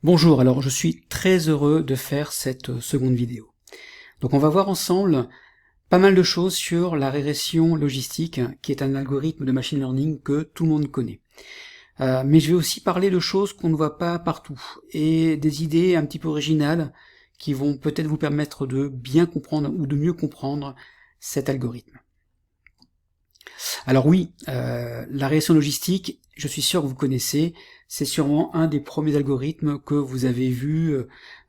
Bonjour, alors je suis très heureux de faire cette seconde vidéo. Donc on va voir ensemble pas mal de choses sur la régression logistique, qui est un algorithme de machine learning que tout le monde connaît. Mais je vais aussi parler de choses qu'on ne voit pas partout, et des idées un petit peu originales qui vont peut-être vous permettre de bien comprendre ou de mieux comprendre cet algorithme. Alors oui, la régression logistique, je suis sûr que vous connaissez, c'est sûrement un des premiers algorithmes que vous avez vu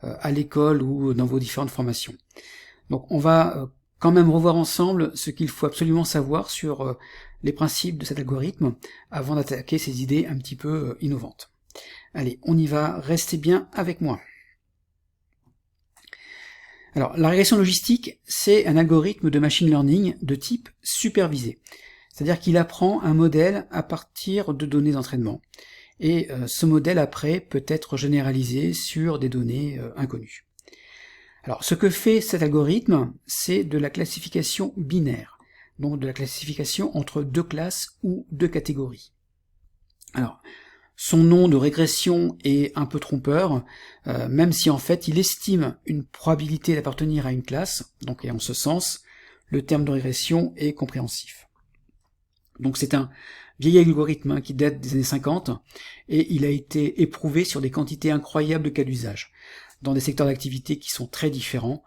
à l'école ou dans vos différentes formations. Donc on va quand même revoir ensemble ce qu'il faut absolument savoir sur les principes de cet algorithme avant d'attaquer ces idées un petit peu innovantes. Allez, on y va, restez bien avec moi. Alors, la régression logistique, c'est un algorithme de machine learning de type supervisé. C'est-à-dire qu'il apprend un modèle à partir de données d'entraînement. Et ce modèle, après, peut être généralisé sur des données inconnues. Alors, ce que fait cet algorithme, c'est de la classification binaire. Donc, de la classification entre deux classes ou deux catégories. Alors, son nom de régression est un peu trompeur, même si en fait il estime une probabilité d'appartenir à une classe, donc et en ce sens, le terme de régression est compréhensif. Donc c'est un vieil algorithme qui date des années 50, et il a été éprouvé sur des quantités incroyables de cas d'usage, dans des secteurs d'activité qui sont très différents,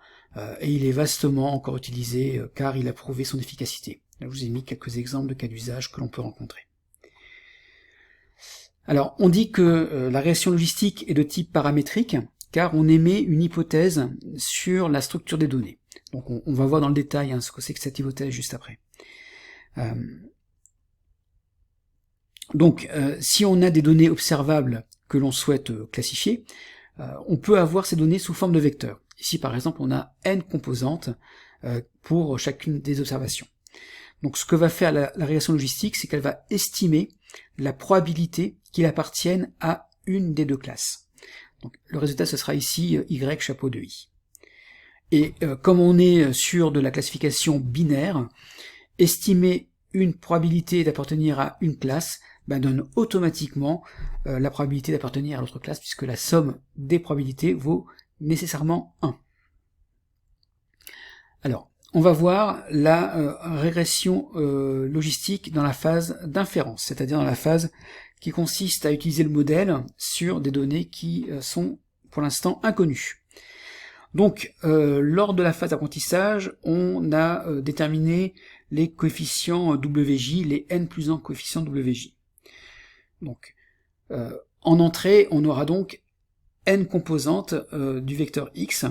et il est vastement encore utilisé car il a prouvé son efficacité. Là, je vous ai mis quelques exemples de cas d'usage que l'on peut rencontrer. Alors, on dit que la régression logistique est de type paramétrique, car on émet une hypothèse sur la structure des données. Donc on va voir dans le détail ce que c'est que cette hypothèse juste après. Si on a des données observables que l'on souhaite classifier, on peut avoir ces données sous forme de vecteurs. Ici, par exemple, on a n composantes pour chacune des observations. Donc ce que va faire la régression logistique, c'est qu'elle va estimer la probabilité qu'il appartienne à une des deux classes. Donc, le résultat, ce sera ici y chapeau de i. Et comme on est sur de la classification binaire, estimer une probabilité d'appartenir à une classe donne automatiquement la probabilité d'appartenir à l'autre classe, puisque la somme des probabilités vaut nécessairement 1. Alors, on va voir la régression logistique dans la phase d'inférence, c'est-à-dire dans la phase qui consiste à utiliser le modèle sur des données qui sont pour l'instant inconnues. Donc, lors de la phase d'apprentissage, on a déterminé les coefficients WJ, les n plus 1 coefficients WJ. Donc, en entrée, on aura donc n composantes du vecteur x.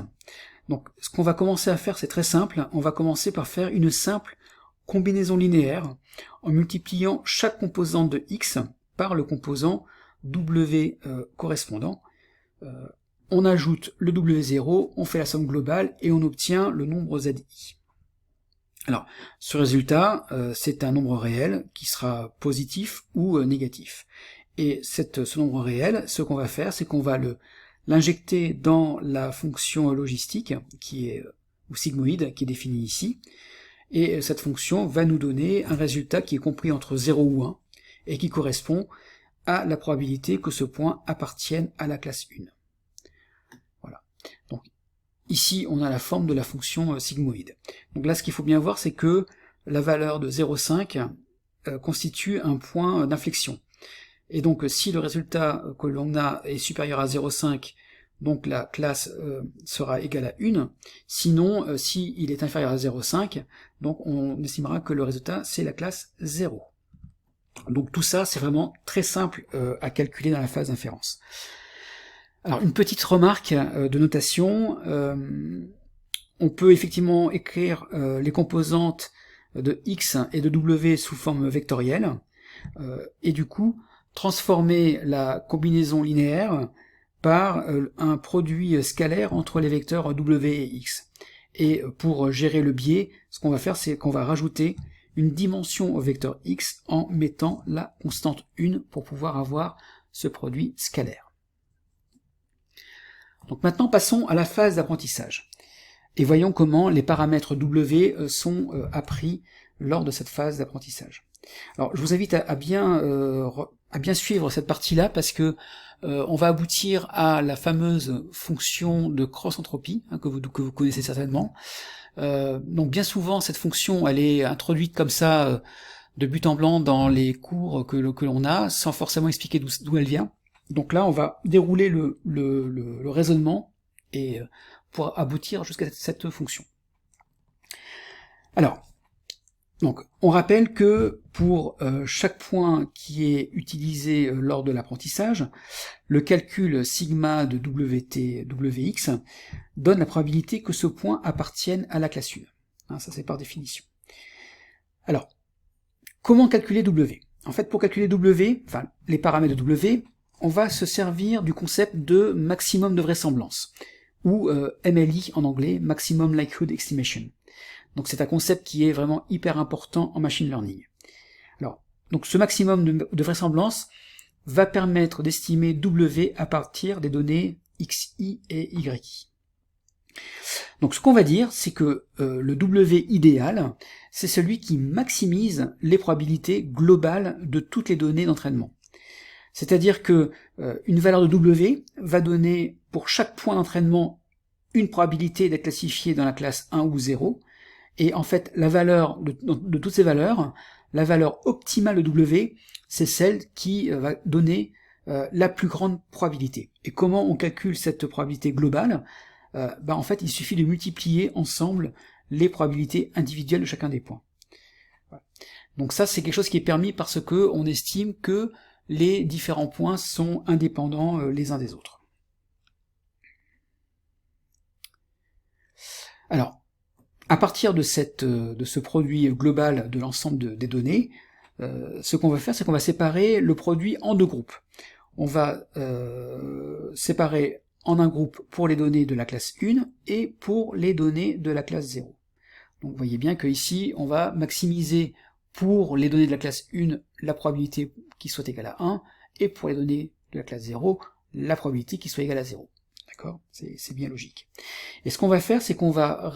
Donc, ce qu'on va commencer à faire, c'est très simple. On va commencer par faire une simple combinaison linéaire en multipliant chaque composante de x par le composant w correspondant. On ajoute le w0, on fait la somme globale et on obtient le nombre zi. Alors, ce résultat, c'est un nombre réel qui sera positif ou négatif. Et ce nombre réel, ce qu'on va faire, c'est qu'on va l'injecter dans la fonction logistique, qui est, ou sigmoïde, qui est définie ici, et cette fonction va nous donner un résultat qui est compris entre 0 ou 1, et qui correspond à la probabilité que ce point appartienne à la classe 1. Voilà. Donc, ici, on a la forme de la fonction sigmoïde. Donc là, ce qu'il faut bien voir, c'est que la valeur de 0,5 constitue un point d'inflexion. Et donc, si le résultat que l'on a est supérieur à 0,5, donc la classe sera égale à 1. Sinon, s'il est inférieur à 0,5, donc on estimera que le résultat, c'est la classe 0. Donc tout ça, c'est vraiment très simple à calculer dans la phase d'inférence. Alors, une petite remarque de notation. On peut effectivement écrire les composantes de x et de w sous forme vectorielle, et du coup, transformer la combinaison linéaire par un produit scalaire entre les vecteurs w et x. Et pour gérer le biais, ce qu'on va faire, c'est qu'on va rajouter une dimension au vecteur x en mettant la constante 1 pour pouvoir avoir ce produit scalaire. Donc maintenant, passons à la phase d'apprentissage. Et voyons comment les paramètres w sont appris lors de cette phase d'apprentissage. Alors je vous invite à bien suivre cette partie-là parce que on va aboutir à la fameuse fonction de cross-entropie que vous connaissez certainement. Donc bien souvent cette fonction elle est introduite comme ça de but en blanc dans les cours que l'on a sans forcément expliquer d'où elle vient. Donc là on va dérouler le raisonnement et pour aboutir jusqu'à cette fonction. Alors donc, on rappelle que pour chaque point qui est utilisé lors de l'apprentissage, le calcul sigma de WT, WX donne la probabilité que ce point appartienne à la classe 1. Hein, ça c'est par définition. Alors, comment calculer W? En fait, pour calculer W, enfin les paramètres de W, on va se servir du concept de maximum de vraisemblance, ou MLE en anglais, Maximum Likelihood Estimation. Donc c'est un concept qui est vraiment hyper important en machine learning. Alors, donc ce maximum de vraisemblance va permettre d'estimer W à partir des données XI et YI. Donc ce qu'on va dire, c'est que le W idéal, c'est celui qui maximise les probabilités globales de toutes les données d'entraînement. C'est-à-dire que une valeur de W va donner pour chaque point d'entraînement une probabilité d'être classifié dans la classe 1 ou 0, et en fait, la valeur de toutes ces valeurs, la valeur optimale de W, c'est celle qui va donner la plus grande probabilité. Et comment on calcule cette probabilité globale? En fait, il suffit de multiplier ensemble les probabilités individuelles de chacun des points. Voilà. Donc ça, c'est quelque chose qui est permis parce que on estime que les différents points sont indépendants les uns des autres. Alors, à partir de ce produit global de l'ensemble des données, ce qu'on va faire, c'est qu'on va séparer le produit en deux groupes. On va séparer en un groupe pour les données de la classe 1 et pour les données de la classe 0. Donc vous voyez bien que ici, on va maximiser pour les données de la classe 1 la probabilité qui soit égale à 1, et pour les données de la classe 0, la probabilité qui soit égale à 0. D'accord? C'est bien logique. Et ce qu'on va faire, c'est qu'on va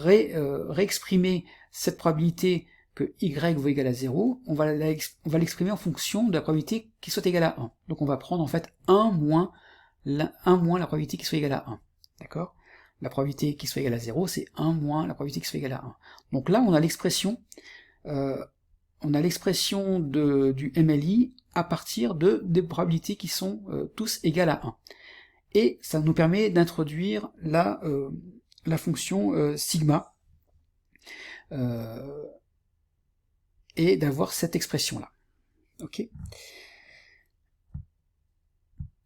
réexprimer cette probabilité que y vaut égal à 0, on va l'exprimer en fonction de la probabilité qui soit égale à 1. Donc on va prendre en fait 1 moins la probabilité qui soit égale à 1. D'accord? La probabilité qui soit égale à 0, c'est 1 moins la probabilité qui soit égale à 1. Donc là, on a l'expression du MLI à partir des probabilités qui sont tous égales à 1. Et ça nous permet d'introduire la fonction sigma et d'avoir cette expression-là. Ok.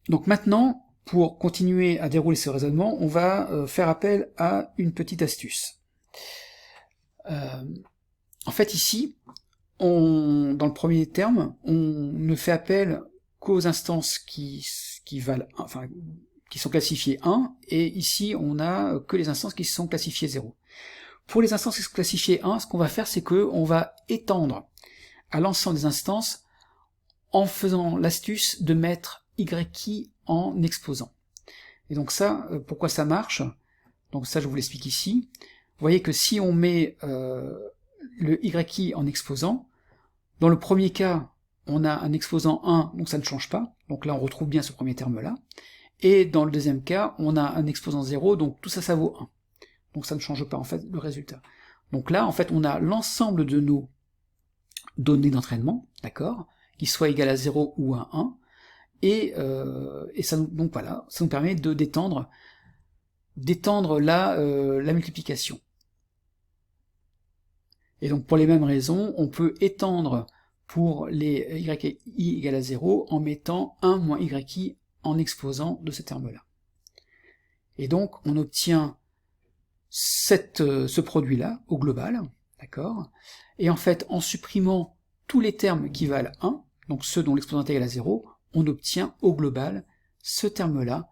Donc maintenant, pour continuer à dérouler ce raisonnement, on va faire appel à une petite astuce. En fait, ici, dans le premier terme, on ne fait appel qu'aux instances qui valent, enfin, qui sont classifiées 1, et ici on a que les instances qui sont classifiées 0. Pour les instances qui sont classifiées 1, ce qu'on va faire, c'est qu'on va étendre à l'ensemble des instances en faisant l'astuce de mettre YI en exposant. Et donc ça, pourquoi ça marche? Donc ça, je vous l'explique ici. Vous voyez que si on met le YI en exposant, dans le premier cas, on a un exposant 1, donc ça ne change pas. Donc là, on retrouve bien ce premier terme-là. Et dans le deuxième cas, on a un exposant 0, donc tout ça, ça vaut 1. Donc ça ne change pas, en fait, le résultat. Donc là, en fait, on a l'ensemble de nos données d'entraînement, d'accord, qui soient égales à 0 ou à 1, et ça, donc voilà, ça nous permet d'étendre la multiplication. Et donc pour les mêmes raisons, on peut étendre pour les YI égale à 0 en mettant 1 moins YI en exposant de ce terme-là. Et donc on obtient ce produit-là au global, d'accord? Et en fait, en supprimant tous les termes qui valent 1, donc ceux dont l'exposant est égal à 0, on obtient au global ce terme-là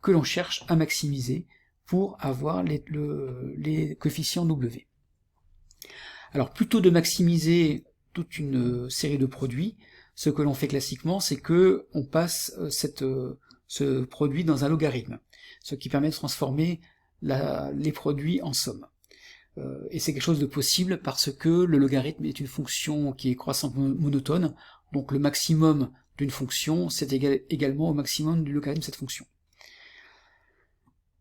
que l'on cherche à maximiser pour avoir les coefficients W. Alors plutôt de maximiser toute une série de produits, ce que l'on fait classiquement, c'est que on passe ce produit dans un logarithme, ce qui permet de transformer les produits en somme. et c'est quelque chose de possible parce que le logarithme est une fonction qui est croissante monotone, donc le maximum d'une fonction, c'est égal également au maximum du logarithme de cette fonction.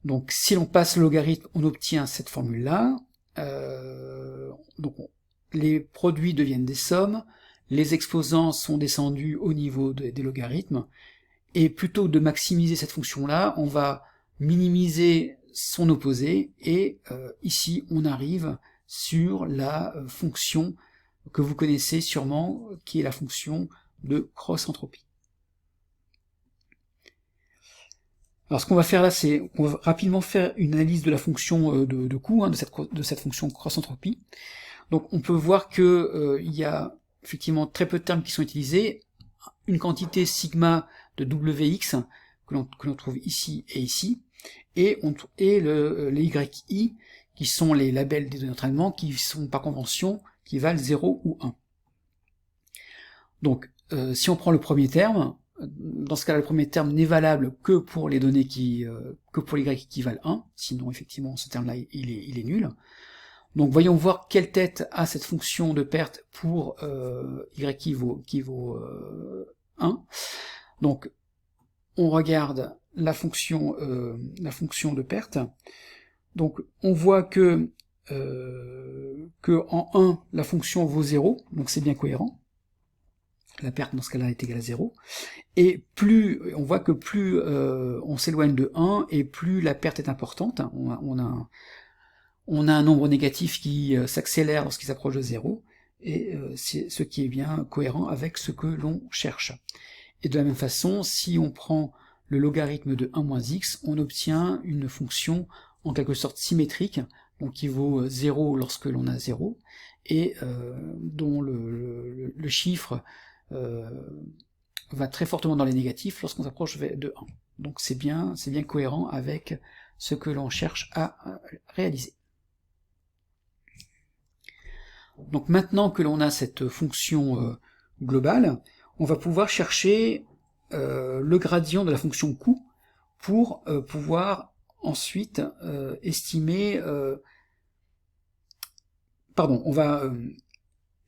Donc si l'on passe le logarithme, on obtient cette formule-là. Donc les produits deviennent des sommes, les exposants sont descendus au niveau des logarithmes, et plutôt que de maximiser cette fonction-là, on va minimiser son opposé, et ici on arrive sur la fonction que vous connaissez sûrement, qui est la fonction de cross-entropie. Alors ce qu'on va faire là, c'est qu'on va rapidement faire une analyse de la fonction de coût, de cette fonction cross-entropie. Donc on peut voir que il y a effectivement très peu de termes qui sont utilisés, une quantité sigma de Wx que l'on trouve ici et ici, et les YI qui sont les labels des données d'entraînement qui sont par convention qui valent 0 ou 1. Donc si on prend le premier terme, dans ce cas-là, le premier terme n'est valable que pour les données que pour les Y qui valent 1, sinon effectivement ce terme-là il est nul. Donc voyons voir quelle tête a cette fonction de perte pour Y qui vaut 1. Donc on regarde la fonction de perte. Donc on voit que en 1 la fonction vaut 0, donc c'est bien cohérent. La perte dans ce cas-là est égale à 0, et plus on voit que plus on s'éloigne de 1, et plus la perte est importante. On a un nombre négatif qui s'accélère lorsqu'il s'approche de 0, et c'est ce qui est bien cohérent avec ce que l'on cherche. Et de la même façon, si on prend le logarithme de 1 moins x, on obtient une fonction en quelque sorte symétrique, donc qui vaut 0 lorsque l'on a 0, et dont le chiffre va très fortement dans les négatifs lorsqu'on s'approche de 1. Donc c'est bien cohérent avec ce que l'on cherche à réaliser. Donc maintenant que l'on a cette fonction globale, on va pouvoir chercher le gradient de la fonction coût pour pouvoir ensuite estimer... on va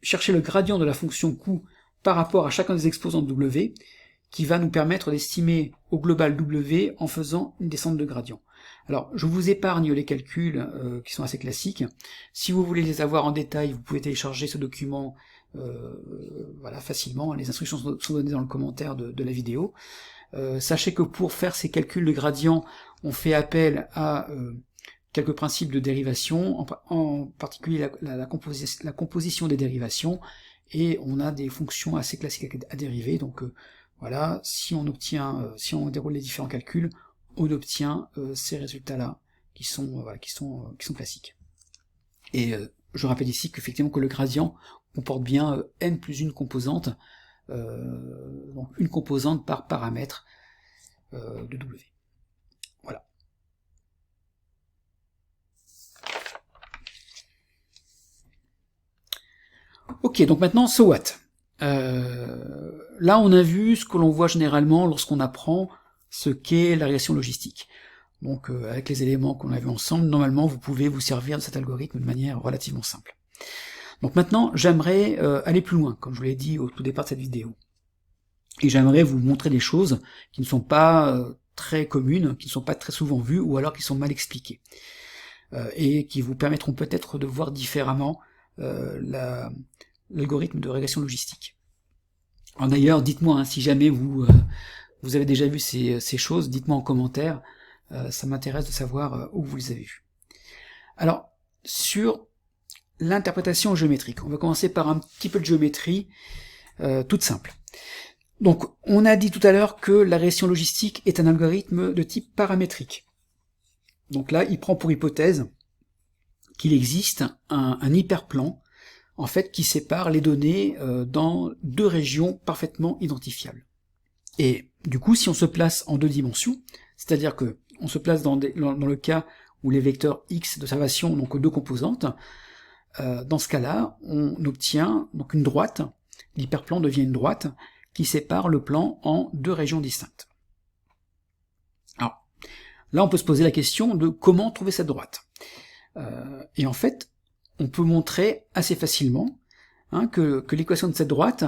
chercher le gradient de la fonction coût par rapport à chacun des exposants de W, qui va nous permettre d'estimer au global W en faisant une descente de gradient. Alors, je vous épargne les calculs qui sont assez classiques. Si vous voulez les avoir en détail, vous pouvez télécharger ce document voilà, facilement. Les instructions sont données dans le commentaire de la vidéo. Sachez que pour faire ces calculs de gradient, on fait appel à quelques principes de dérivation, en particulier la composition des dérivations, et on a des fonctions assez classiques à dériver. Donc voilà, si on déroule les différents calculs, on obtient ces résultats-là qui sont classiques. Et je rappelle ici qu'effectivement que le gradient comporte bien n plus une composante, donc une composante par paramètre de W. Voilà. Ok, donc maintenant, so what? Là, on a vu ce que l'on voit généralement lorsqu'on apprend ce qu'est la régression logistique. Donc, avec les éléments qu'on a vus ensemble, normalement, vous pouvez vous servir de cet algorithme de manière relativement simple. Donc maintenant, j'aimerais aller plus loin, comme je vous l'ai dit au tout départ de cette vidéo. Et j'aimerais vous montrer des choses qui ne sont pas très communes, qui ne sont pas très souvent vues, ou alors qui sont mal expliquées. Et qui vous permettront peut-être de voir différemment l'algorithme de régression logistique. Alors d'ailleurs, dites-moi si jamais vous avez déjà vu ces choses, dites-moi en commentaire, ça m'intéresse de savoir où vous les avez vues. Alors, sur l'interprétation géométrique, on va commencer par un petit peu de géométrie toute simple. Donc, on a dit tout à l'heure que la régression logistique est un algorithme de type paramétrique. Donc là, il prend pour hypothèse qu'il existe un hyperplan, en fait, qui sépare les données dans deux régions parfaitement identifiables. Et du coup, si on se place en deux dimensions, c'est-à-dire que on se place dans le cas où les vecteurs x d'observation n'ont que deux composantes, dans ce cas-là, on obtient donc une droite, l'hyperplan devient une droite, qui sépare le plan en deux régions distinctes. Alors, là on peut se poser la question de comment trouver cette droite. Et en fait, on peut montrer assez facilement que l'équation de cette droite,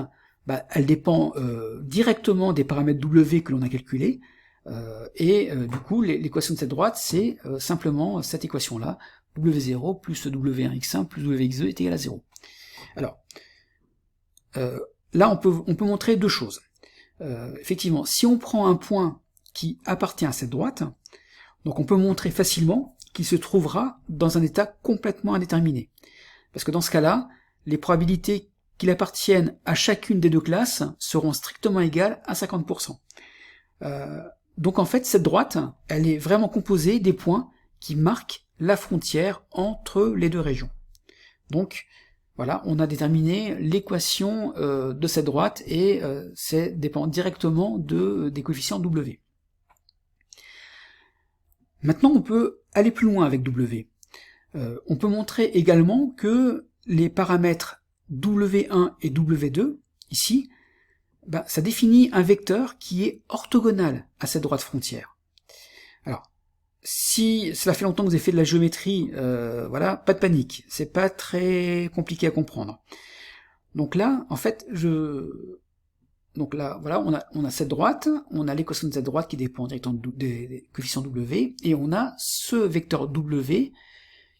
elle dépend directement des paramètres W que l'on a calculés, du coup l'équation de cette droite c'est simplement cette équation-là, W0 plus W1x1 plus Wx2 est égal à 0. Alors, là on peut montrer deux choses. Effectivement, si on prend un point qui appartient à cette droite, donc on peut montrer facilement qu'il se trouvera dans un état complètement indéterminé. Parce que dans ce cas-là, les probabilités qu'il appartienne à chacune des deux classes seront strictement égales à 50%. Donc en fait, cette droite, elle est vraiment composée des points qui marquent la frontière entre les deux régions. Donc voilà, on a déterminé l'équation de cette droite et ça dépend directement des coefficients W. Maintenant, on peut aller plus loin avec W. On peut montrer également que les paramètres W1 et W2, ici, ça définit un vecteur qui est orthogonal à cette droite frontière. Alors, si cela fait longtemps que vous avez fait de la géométrie, voilà, pas de panique, c'est pas très compliqué à comprendre. Donc là, en fait, donc là, voilà, on a cette droite, on a l'équation de cette droite qui dépend directement des coefficients W, et on a ce vecteur W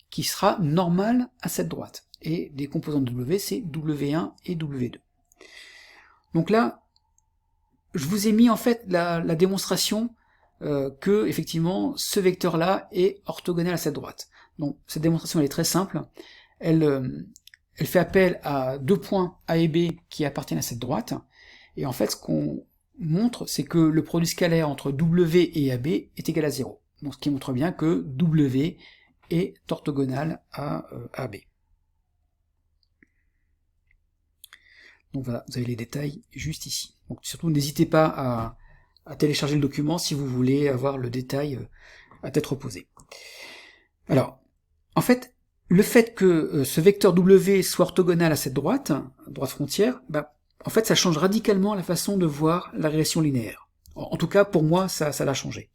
qui sera normal à cette droite. Et des composants de W, c'est W1 et W2. Donc là, je vous ai mis en fait la démonstration que effectivement ce vecteur-là est orthogonal à cette droite. Donc cette démonstration elle est très simple. Elle fait appel à deux points A et B qui appartiennent à cette droite. Et en fait, ce qu'on montre, c'est que le produit scalaire entre W et AB est égal à 0. Donc ce qui montre bien que W est orthogonal à AB. Donc voilà, vous avez les détails juste ici. Donc surtout, n'hésitez pas à télécharger le document si vous voulez avoir le détail à tête reposée. Alors, en fait, le fait que ce vecteur W soit orthogonal à cette droite frontière, en fait, ça change radicalement la façon de voir la régression linéaire. En tout cas, pour moi, ça l'a changé.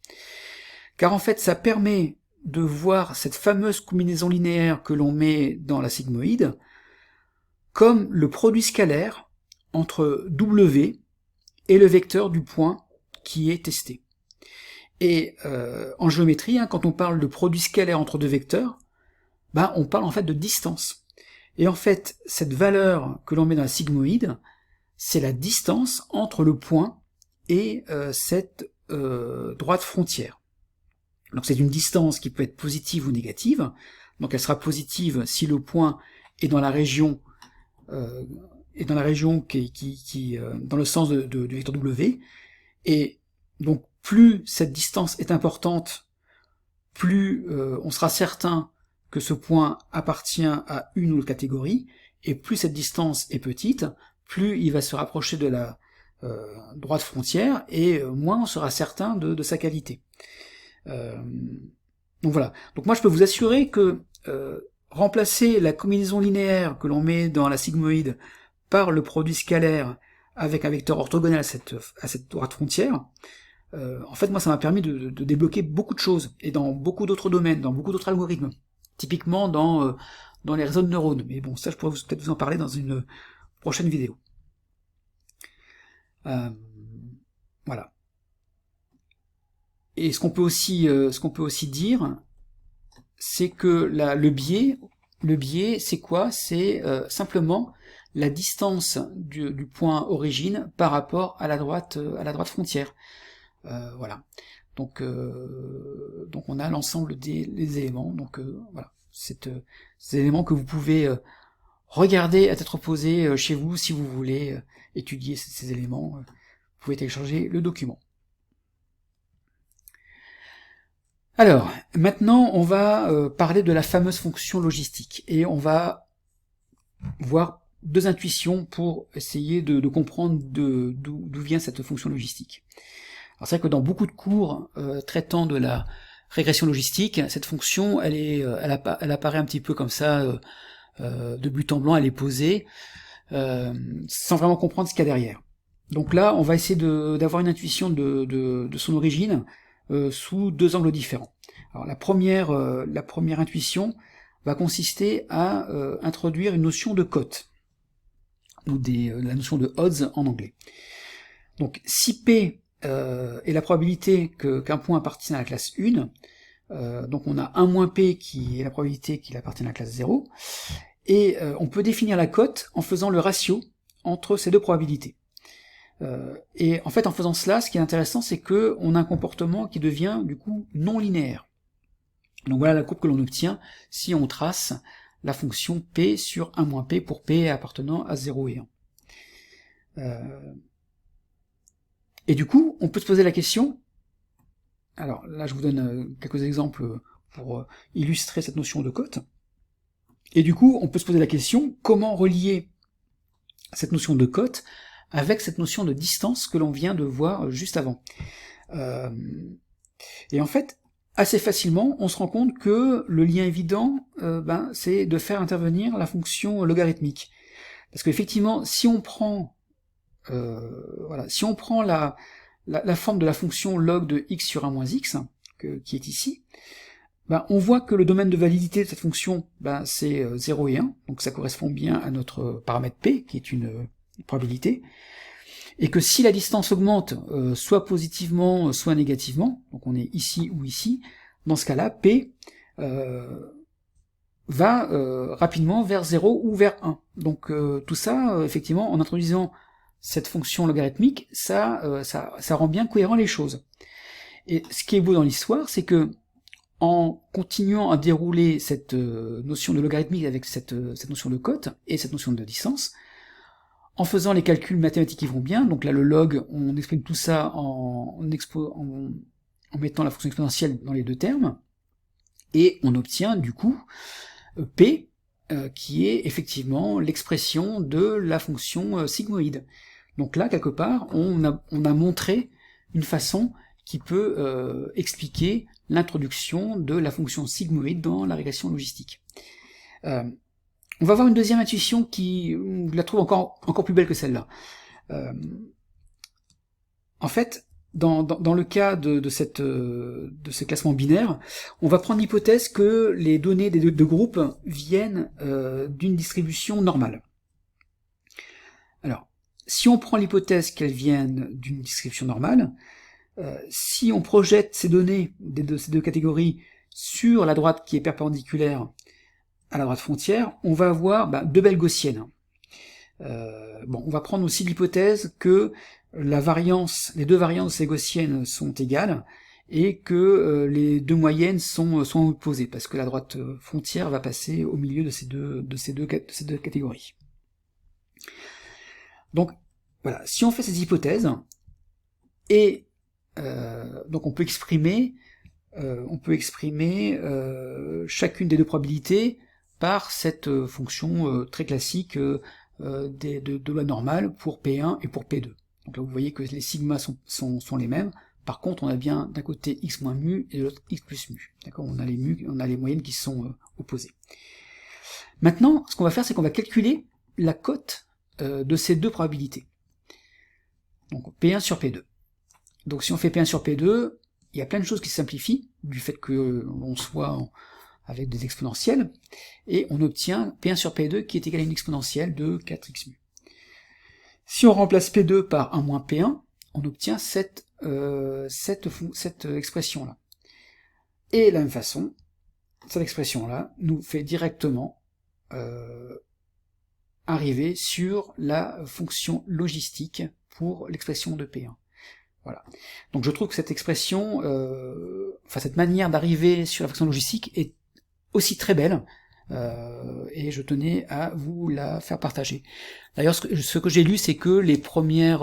Car en fait, ça permet de voir cette fameuse combinaison linéaire que l'on met dans la sigmoïde comme le produit scalaire entre W et le vecteur du point qui est testé. Et en géométrie, quand on parle de produit scalaire entre deux vecteurs, on parle en fait de distance. Et en fait, cette valeur que l'on met dans la sigmoïde, c'est la distance entre le point et cette droite frontière. Donc c'est une distance qui peut être positive ou négative. Donc elle sera positive si le point est dans la région qui dans le sens du vecteur W. Et donc plus cette distance est importante, plus on sera certain que ce point appartient à une ou l'autre catégorie, et plus cette distance est petite, plus il va se rapprocher de la droite frontière, et moins on sera certain de sa qualité. Donc voilà. Donc moi je peux vous assurer que remplacer la combinaison linéaire que l'on met dans la sigmoïde par le produit scalaire avec un vecteur orthogonal à cette droite frontière, en fait moi ça m'a permis de débloquer beaucoup de choses, et dans beaucoup d'autres domaines, dans beaucoup d'autres algorithmes, typiquement dans les réseaux de neurones, mais bon ça je pourrais peut-être vous en parler dans une prochaine vidéo. Voilà. Et ce qu'on peut aussi dire, c'est que le biais, c'est quoi? C'est simplement la distance du point origine par rapport à la droite frontière. Voilà. Donc on a l'ensemble des éléments. Donc voilà, ces éléments que vous pouvez regarder à tête reposée chez vous si vous voulez étudier ces éléments. Vous pouvez télécharger le document. Alors, maintenant, on va parler de la fameuse fonction logistique, et on va voir deux intuitions pour essayer de comprendre d'où vient cette fonction logistique. Alors c'est vrai que dans beaucoup de cours traitant de la régression logistique, cette fonction, elle apparaît un petit peu comme ça, de but en blanc, elle est posée, sans vraiment comprendre ce qu'il y a derrière. Donc là, on va essayer d'avoir une intuition de son origine, sous deux angles différents. Alors la première intuition, va consister à introduire une notion de cote, ou la notion de odds en anglais. Donc si P est la probabilité qu'un point appartienne à la classe 1, donc on a 1 moins P qui est la probabilité qu'il appartienne à la classe 0, et on peut définir la cote en faisant le ratio entre ces deux probabilités. Et en fait, en faisant cela, ce qui est intéressant, c'est que on a un comportement qui devient du coup non linéaire. Donc voilà la courbe que l'on obtient si on trace la fonction P sur 1 moins P pour P appartenant à 0 et 1. Et du coup, on peut se poser la question, alors là je vous donne quelques exemples pour illustrer cette notion de cote, et du coup on peut se poser la question, comment relier cette notion de cote avec cette notion de distance que l'on vient de voir juste avant. Et en fait, assez facilement, on se rend compte que le lien évident, c'est de faire intervenir la fonction logarithmique. Parce qu'effectivement, si on prend la forme de la fonction log de x sur 1 moins x, qui est ici, on voit que le domaine de validité de cette fonction, c'est 0 et 1, donc ça correspond bien à notre paramètre p, qui est une probabilité, et que si la distance augmente, soit positivement, soit négativement, donc on est ici ou ici, dans ce cas-là, p va rapidement vers 0 ou vers 1. Donc tout ça, effectivement, en introduisant cette fonction logarithmique, ça rend bien cohérent les choses. Et ce qui est beau dans l'histoire, c'est que en continuant à dérouler cette notion de logarithmique avec cette notion de cote et cette notion de distance, en faisant les calculs mathématiques qui vont bien, donc là le log, on exprime tout ça en mettant la fonction exponentielle dans les deux termes, et on obtient du coup P, qui est effectivement l'expression de la fonction sigmoïde. Donc là, quelque part, on a montré une façon qui peut expliquer l'introduction de la fonction sigmoïde dans la régression logistique. On va voir une deuxième intuition qui, je la trouve encore plus belle que celle-là. En fait, dans le cas de ce classement binaire, on va prendre l'hypothèse que les données des deux groupes viennent d'une distribution normale. Alors, si on prend l'hypothèse qu'elles viennent d'une distribution normale, si on projette ces données de ces deux catégories sur la droite qui est perpendiculaire à la droite frontière, on va avoir deux belles gaussiennes. On va prendre aussi l'hypothèse que les deux variances de ces gaussiennes sont égales et que les deux moyennes sont opposées, parce que la droite frontière va passer au milieu de ces deux catégories. Donc voilà, si on fait ces hypothèses, et donc on peut exprimer chacune des deux probabilités par cette fonction très classique de loi normale pour P1 et pour P2. Donc là vous voyez que les sigma sont les mêmes, par contre on a bien d'un côté x moins mu et de l'autre x plus mu. D'accord, on a les moyennes qui sont opposées. Maintenant, ce qu'on va faire, c'est qu'on va calculer la cote de ces deux probabilités. Donc P1 sur P2. Donc si on fait P1 sur P2, il y a plein de choses qui se simplifient, du fait que l'on soit avec des exponentielles, et on obtient P1 sur P2 qui est égal à une exponentielle de 4x mu. Si on remplace P2 par 1 moins P1, on obtient cette expression-là. Et de la même façon, cette expression-là nous fait directement arriver sur la fonction logistique pour l'expression de P1. Voilà. Donc je trouve que cette expression, cette manière d'arriver sur la fonction logistique est aussi très belle, et je tenais à vous la faire partager. D'ailleurs, ce que j'ai lu, c'est que les premiers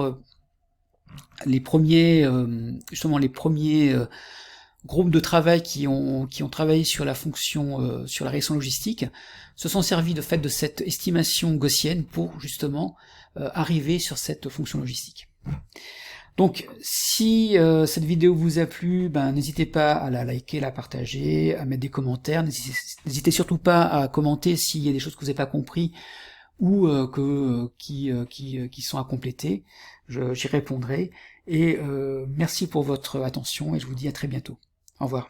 groupes de travail qui ont travaillé sur la fonction, sur la régression logistique, se sont servis de fait de cette estimation gaussienne pour justement arriver sur cette fonction logistique. Donc, si cette vidéo vous a plu, n'hésitez pas à la liker, la partager, à mettre des commentaires. N'hésitez surtout pas à commenter s'il y a des choses que vous n'avez pas compris ou qui sont à compléter. J'y répondrai. Et merci pour votre attention et je vous dis à très bientôt. Au revoir.